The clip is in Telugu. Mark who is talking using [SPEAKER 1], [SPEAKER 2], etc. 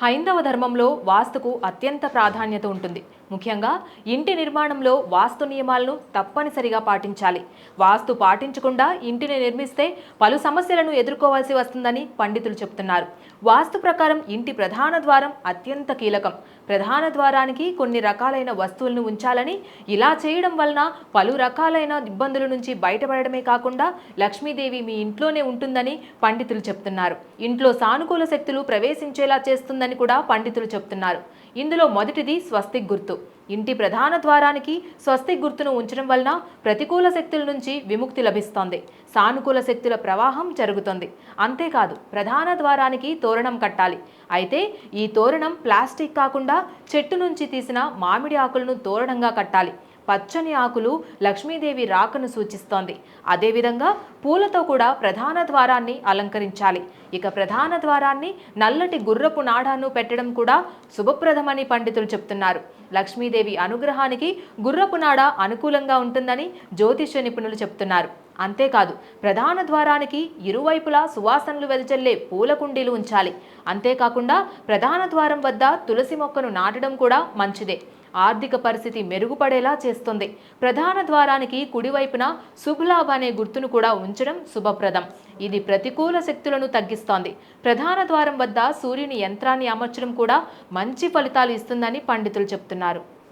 [SPEAKER 1] హైందవ ధర్మంలో వాస్తుకు అత్యంత ప్రాధాన్యత ఉంటుంది. ముఖ్యంగా ఇంటి నిర్మాణంలో వాస్తు నియమాలను తప్పనిసరిగా పాటించాలి. వాస్తు పాటించకుండా ఇంటిని నిర్మిస్తే పలు సమస్యలను ఎదుర్కోవాల్సి వస్తుందని పండితులు చెబుతున్నారు. వాస్తు ప్రకారం ఇంటి ప్రధాన ద్వారం అత్యంత కీలకం. ప్రధాన ద్వారానికి కొన్ని రకాలైన వస్తువులను ఉంచాలని, ఇలా చేయడం వలన పలు రకాలైన ఇబ్బందుల నుంచి బయటపడడమే కాకుండా లక్ష్మీదేవి మీ ఇంట్లోనే ఉంటుందని పండితులు చెప్తున్నారు. ఇంట్లో సానుకూల శక్తులు ప్రవేశించేలా చేస్తుందని కూడా పండితులు చెప్తున్నారు. ఇందులో మొదటిది స్వస్తిక్ గుర్తు. ఇంటి ప్రధాన ద్వారానికి స్వస్తిక్ గుర్తును ఉంచడం వలన ప్రతికూల శక్తుల నుంచి విముక్తి లభిస్తుంది, సానుకూల శక్తుల ప్రవాహం జరుగుతుంది. అంతేకాదు, ప్రధాన ద్వారానికి తోరణం కట్టాలి. అయితే ఈ తోరణం ప్లాస్టిక్ కాకుండా చెట్టు నుంచి తీసిన మామిడి ఆకులను తోరణంగా కట్టాలి. పచ్చని ఆకులు లక్ష్మీదేవి రాకను సూచిస్తోంది. అదేవిధంగా పూలతో కూడా ప్రధాన ద్వారాన్ని అలంకరించాలి. ఇక ప్రధాన ద్వారాన్ని నల్లటి గుర్రపు నాడాను పెట్టడం కూడా శుభప్రదమని పండితులు చెప్తున్నారు. లక్ష్మీదేవి అనుగ్రహానికి గుర్రపు నాడ అనుకూలంగా ఉంటుందని జ్యోతిష్య నిపుణులు చెప్తున్నారు. అంతేకాదు, ప్రధాన ద్వారానికి ఇరువైపులా సువాసనలు వెదజల్లే పూల కుండీలు ఉంచాలి. అంతేకాకుండా ప్రధాన ద్వారం వద్ద తులసి మొక్కను నాటడం కూడా మంచిదే. ఆర్థిక పరిస్థితి మెరుగుపడేలా చేస్తుంది. ప్రధాన ద్వారానికి కుడివైపున శుభలాభ అనే గుర్తును కూడా ఉంచడం శుభప్రదం. ఇది ప్రతికూల శక్తులను తగ్గిస్తోంది. ప్రధాన ద్వారం వద్ద సూర్యుని యంత్రాన్ని అమర్చడం కూడా మంచి ఫలితాలు ఇస్తుందని పండితులు చెప్తున్నారు.